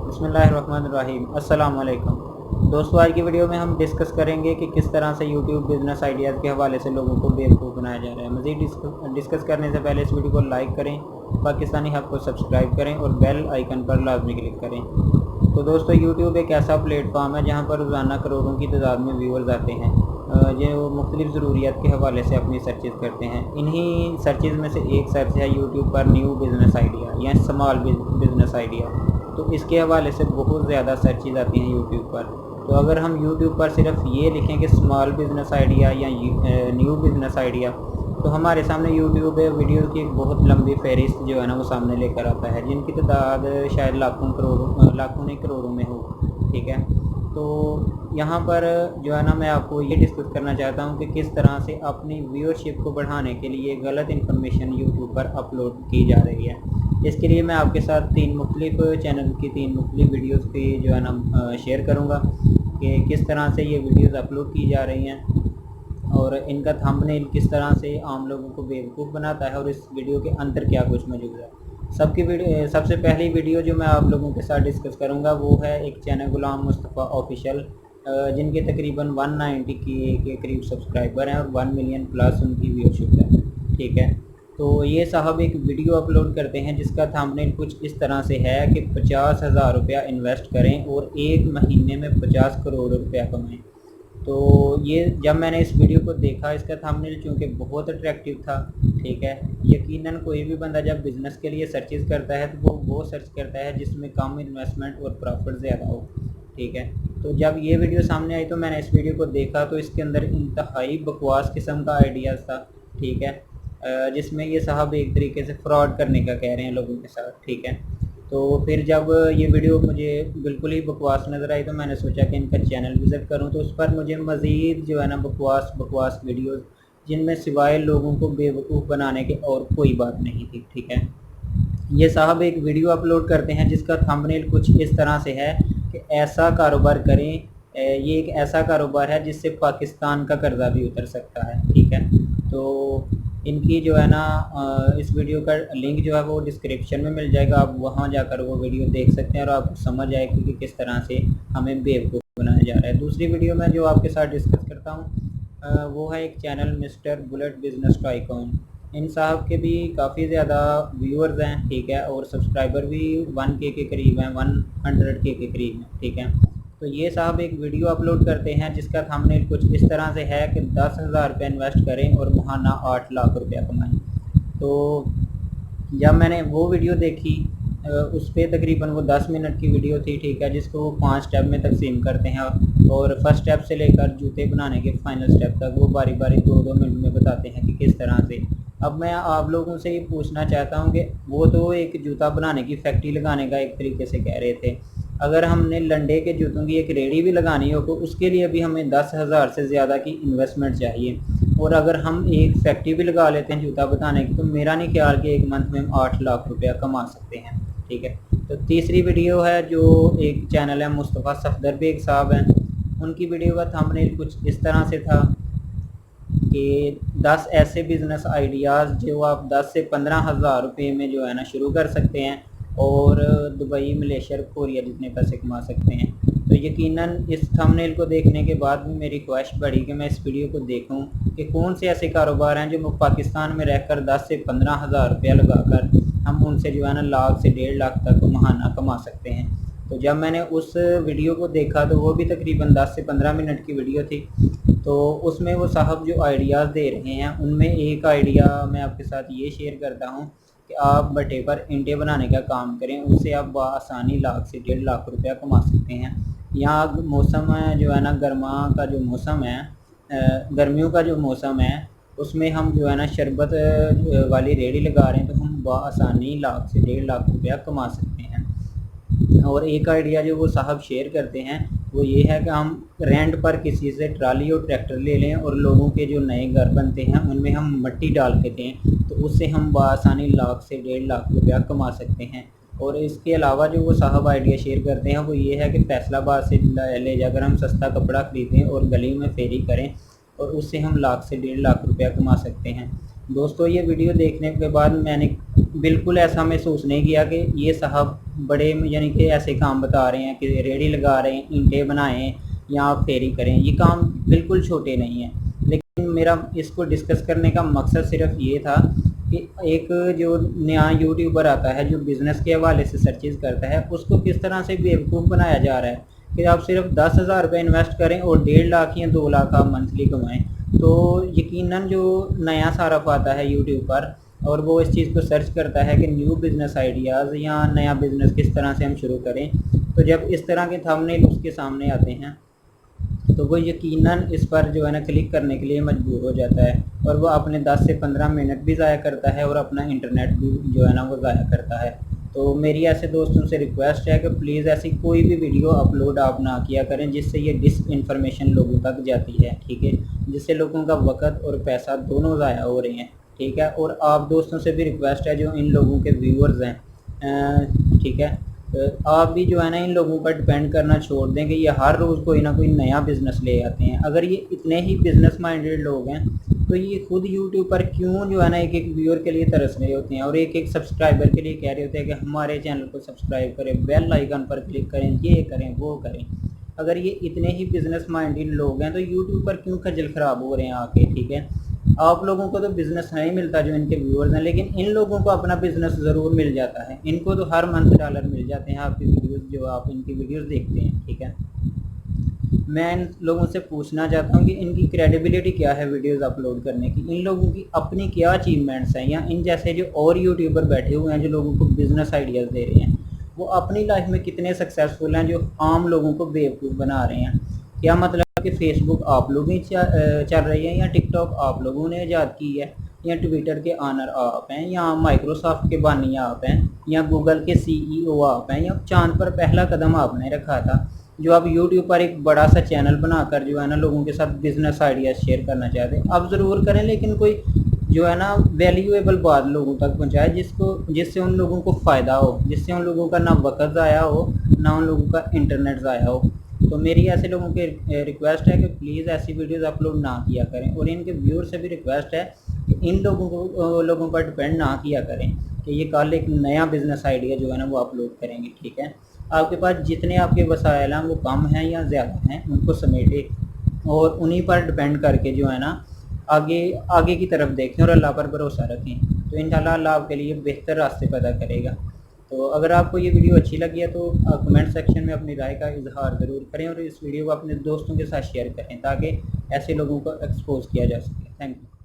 बिस्मिल्लाहिर्रहमानिर्रहीम। अस्सलाम वालेकुम दोस्तों, आज की वीडियो में हम डिस्कस करेंगे कि किस तरह से यूट्यूब बिज़नेस आइडियाज़ के हवाले से लोगों को बेवकूफ़ बनाया जा रहा है। मज़ीद डिस्कस करने से पहले इस वीडियो को लाइक करें, पाकिस्तानी हब को सब्सक्राइब करें और बेल आइकन पर लाजमी क्लिक करें। तो दोस्तों, यूट्यूब एक ऐसा प्लेटफॉर्म है जहाँ पर रोज़ाना करोड़ों की तादाद में व्यूअर्स आते हैं जो मुख्तलिफ़ ज़रूरियात के हवाले से अपनी सर्चेज़ करते हैं। इन्हीं सर्चेज़ में से एक सर्च है यूट्यूब पर न्यू बिज़नेस आइडिया या स्मॉल बिज़नेस आइडिया। तो इसके हवाले से बहुत ज़्यादा सर्चेज़ आती हैं यूट्यूब पर। तो अगर हम यूट्यूब पर सिर्फ ये लिखें कि स्मॉल बिज़नेस आइडिया या न्यू बिज़नेस आइडिया, तो हमारे सामने यूट्यूब पे वीडियो की एक बहुत लंबी फहरिस्त जो है ना वो सामने लेकर आता है, जिनकी तादाद शायद लाखों नहीं करोड़ों में हो। ठीक है, तो यहाँ पर जो है ना मैं आपको ये डिस्कस करना चाहता हूँ कि किस तरह से अपनी व्यूअरशिप को बढ़ाने के लिए गलत इन्फॉर्मेशन यूट्यूब पर अपलोड की जा रही है। इसके लिए मैं आपके साथ तीन मुख्तलिफ़ चैनल की तीन मुख्तलिफ़ वीडियोज़ की जो है ना शेयर करूँगा कि किस तरह से ये वीडियोज़ अपलोड की जा रही हैं और इनका थंबनेल किस तरह से आम लोगों को बेवकूफ़ बनाता है और इस वीडियो के अंदर क्या कुछ मौजूद है। सबसे पहली वीडियो जो मैं आप लोगों के साथ डिस्कस करूंगा वो है एक चैनल गुलाम मुस्तफ़ा ऑफिशियल, जिनके तकरीबन 190 के करीब सब्सक्राइबर हैं और 1 मिलियन प्लस उनकी व्यूअरशिप है। ठीक है, तो ये साहब एक वीडियो अपलोड करते हैं जिसका थंबनेल कुछ इस तरह से है कि 50,000 रुपया इन्वेस्ट करें और एक महीने में 50 करोड़ रुपया कमाएं। तो ये जब मैंने इस वीडियो को देखा, इसका थंबनेल चूँकि बहुत अट्रैक्टिव था। ठीक है, यकीनन कोई भी बंदा जब बिज़नेस के लिए सर्चेज़ करता है तो वो सर्च करता है जिसमें कम इन्वेस्टमेंट और प्रॉफिट ज़्यादा हो। ठीक है, तो जब ये वीडियो सामने आई तो मैंने इस वीडियो को देखा तो इसके अंदर इंतहाई बकवास किस्म का आइडियाज़ था। ठीक है, जिसमें ये साहब एक तरीके से फ्रॉड करने का कह रहे हैं लोगों के साथ। ठीक है, तो फिर जब ये वीडियो मुझे बिल्कुल ही बकवास नज़र आई तो मैंने सोचा कि इनका चैनल विज़िट करूं, तो उस पर मुझे मज़ीद जो है ना बकवास वीडियोस जिनमें सिवाय लोगों को बेवकूफ़ बनाने के और कोई बात नहीं थी। ठीक है, ये साहब एक वीडियो अपलोड करते हैं जिसका थंबनेल कुछ इस तरह से है कि ऐसा कारोबार करें, ये एक ऐसा कारोबार है जिससे पाकिस्तान का कर्जा भी उतर सकता है। ठीक है, तो इनकी जो है ना इस वीडियो का लिंक जो है वो डिस्क्रिप्शन में मिल जाएगा, आप वहाँ जाकर वो वीडियो देख सकते हैं और आपको समझ आएगी कि किस तरह से हमें बेवकूफ़ बनाया जा रहा है। दूसरी वीडियो में जो आपके साथ डिस्कस करता हूँ वो है एक channel mister bullet business tycoon. इन साहब के भी काफ़ी ज़्यादा व्यूअर्स हैं। ठीक है, और सब्सक्राइबर भी 1K के करीब हैं, 100K के करीब हैं। ठीक है, तो ये साहब एक वीडियो अपलोड करते हैं जिसका थंबनेल कुछ इस तरह से है कि 10,000 रुपये इन्वेस्ट करें और महाना 8 लाख रुपया कमाएं। तो जब मैंने वो वीडियो देखी उस पर तकरीबन वो 10 मिनट की वीडियो थी। ठीक है, जिसको वो 5 स्टेप में तकसीम करते हैं और फर्स्ट स्टेप से लेकर जूते बनाने के फाइनल स्टेप तक वो बारी बारी 2-2 मिनट में बताते हैं कि किस तरह से। अब मैं आप लोगों से ये पूछना चाहता हूँ कि वो तो एक जूता बनाने की फैक्ट्री लगाने का एक तरीके से कह रहे थे, अगर हमने लंडे के जूतों की एक रेडी भी लगानी हो तो उसके लिए भी हमें 10,000 से ज़्यादा की इन्वेस्टमेंट चाहिए। और अगर हम एक फैक्ट्री भी लगा लेते हैं जूता बनाने की तो मेरा नहीं ख्याल कि एक मंथ में हम 8 लाख रुपया कमा सकते हैं। ठीक है, तो तीसरी वीडियो है जो एक चैनल है मुस्तफ़ा सफदर बेग साहब हैं, उनकी वीडियो का थंबनेल कुछ इस तरह से था कि 10 ऐसे बिज़नेस आइडियाज़ जो आप 10 से 15,000 रुपये में जो है ना शुरू कर सकते हैं और दुबई, मलेशिया, कोरिया जितने पैसे कमा सकते हैं। तो यकीनन इस थंबनेल को देखने के बाद भी मेरी ख्वाहिश बढ़ी कि मैं इस वीडियो को देखूं कि कौन से ऐसे कारोबार हैं जो पाकिस्तान में रहकर 10 से 15,000 रुपया लगाकर हम उनसे जो है ना लाख से 1.5 लाख तक महाना कमा सकते हैं। तो जब मैंने उस वीडियो को देखा तो वो भी तकरीबन 10 से 15 मिनट की वीडियो थी। तो उसमें वो साहब जो आइडियाज़ दे रहे हैं उनमें एक आइडिया मैं आपके साथ ये शेयर करता हूँ कि आप भट्टे पर ईंटें बनाने का काम करें, उससे आप आसानी लाख से 1.5 लाख रुपया कमा सकते हैं। यहाँ मौसम जो है ना गर्मा का जो मौसम है, गर्मियों का जो मौसम है उसमें हम जो है ना शरबत वाली रेडी लगा रहे हैं तो हम आसानी लाख से 1.5 लाख रुपया कमा सकते हैं। और एक आइडिया जो वो साहब शेयर करते हैं वो ये है कि हम रेंट पर किसी से ट्राली और ट्रैक्टर ले लें और लोगों के जो नए घर बनते हैं उनमें हम मिट्टी डाल के दें तो उससे हम आसानी लाख से 1.5 लाख रुपया कमा सकते हैं। और इसके अलावा जो वो साहब आइडिया शेयर करते हैं वो ये है कि फैसलाबाद से ले जाकर हम सस्ता कपड़ा ख़रीदें और गली में फेरी करें और उससे हम लाख से 1.5 लाख रुपया कमा सकते हैं। दोस्तों ये वीडियो देखने के बाद मैंने बिल्कुल ऐसा महसूस नहीं किया कि ये साहब बड़े यानी कि ऐसे काम बता रहे हैं कि रेडी लगा रहे हैं, ईंटें बनाएं या फेरी करें। ये काम बिल्कुल छोटे नहीं हैं। लेकिन मेरा इसको डिस्कस करने का मकसद सिर्फ ये था कि एक जो नया यूट्यूबर आता है जो बिज़नेस के हवाले से सर्चेज करता है, उसको किस तरह से बेवकूफ़ बनाया जा रहा है कि आप सिर्फ 10,000 रुपये इन्वेस्ट करें और 1.5 लाख या 2 लाख आप मंथली कमाएं। तो यकीनन जो नया सारफ आता है यूट्यूब पर और वो इस चीज़ को सर्च करता है कि न्यू बिज़नेस आइडियाज़ या नया बिज़नेस किस तरह से हम शुरू करें, तो जब इस तरह के थंबनेल उसके सामने आते हैं तो वो यकीनन इस पर जो है ना क्लिक करने के लिए मजबूर हो जाता है और वो अपने 10 से 15 मिनट भी ज़ाया करता है और अपना इंटरनेट भी जो है ना वो ज़ाया करता है। तो मेरी ऐसे दोस्तों से रिक्वेस्ट है कि प्लीज़ ऐसी कोई भी वीडियो अपलोड आप ना किया करें जिससे ये डिस इन्फॉर्मेशन लोगों तक जाती है, ठीक है, जिससे लोगों का वक़्त और पैसा दोनों ज़ाया हो रहे हैं, ठीक है। और आप दोस्तों से भी रिक्वेस्ट है जो इन लोगों के व्यूअर्स हैं, ठीक है, आप भी जो है ना इन लोगों पर डिपेंड करना छोड़ दें कि ये हर रोज़ कोई ना कोई नया बिज़नेस ले आते हैं। अगर ये इतने ही बिज़नेस माइंडेड लोग हैं तो ये खुद यूट्यूब पर क्यों जो है ना एक एक व्यूअर के लिए तरस रहे होते हैं और एक एक सब्सक्राइबर के लिए कह रहे होते हैं कि हमारे चैनल को सब्सक्राइब करें, बेल आइकन पर क्लिक करें, ये करें वो करें। अगर ये इतने ही बिज़नेस माइंडेड लोग हैं तो यूट्यूब पर क्यों खज्जल ख़राब हो रहे हैं आके, ठीक है। आप लोगों को तो बिज़नेस नहीं मिलता जो इनके व्यूअर्स हैं, लेकिन इन लोगों को अपना बिज़नेस ज़रूर मिल जाता है। इनको तो हर मंथ डॉलर मिल जाते हैं आपकी वीडियोस, जो आप इनकी वीडियोस देखते हैं, ठीक है। मैं इन लोगों से पूछना चाहता हूँ कि इनकी क्रेडिबिलिटी क्या है वीडियोस अपलोड करने की, इन लोगों की अपनी क्या अचीवमेंट्स हैं, या इन जैसे जो और यूट्यूबर बैठे हुए हैं जो लोगों को बिज़नेस आइडियाज़ दे रहे हैं वो अपनी लाइफ में कितने सक्सेसफुल हैं जो आम लोगों को बेवकूफ़ बना रहे हैं। क्या मतलब कि फेसबुक आप लोग ही चल रही है, या टिकटॉक आप लोगों ने ईजाद की है, या ट्विटर के ऑनर आप हैं, या माइक्रोसॉफ्ट के बानी आप हैं, या गूगल के सीईओ आप हैं, या चांद पर पहला कदम आपने रखा था जो आप यूट्यूब पर एक बड़ा सा चैनल बनाकर जो है ना लोगों के साथ बिज़नेस आइडियाज़ शेयर करना चाहते हैं। आप ज़रूर करें, लेकिन कोई जो है ना वैल्यूएबल बात लोगों तक पहुंचाए जिससे उन लोगों को फ़ायदा हो, जिससे उन लोगों का ना वक़्त ज़ाया हो ना उन लोगों का इंटरनेट ज़ाया हो। तो मेरी ऐसे लोगों के रिक्वेस्ट है कि प्लीज़ ऐसी वीडियोस अपलोड ना किया करें, और इनके व्यूअर से भी रिक्वेस्ट है कि इन लोगों पर डिपेंड ना किया करें कि ये कल एक नया बिज़नेस आइडिया जो है ना वो अपलोड करेंगे, ठीक है। आपके पास जितने आपके वसाइल हैं वो कम हैं या ज़्यादा हैं, उनको समेटे और उन्हीं पर डिपेंड करके जो है ना आगे आगे की तरफ देखें और अल्लाह पर भरोसा रखें। तो इंशाल्लाह अल्लाह आपके लिए बेहतर रास्ते पैदा करेगा। तो अगर आपको ये वीडियो अच्छी लगी है तो कमेंट सेक्शन में अपनी राय का इजहार ज़रूर करें और इस वीडियो को अपने दोस्तों के साथ शेयर करें ताकि ऐसे लोगों को एक्सपोज किया जा सके। Thank you.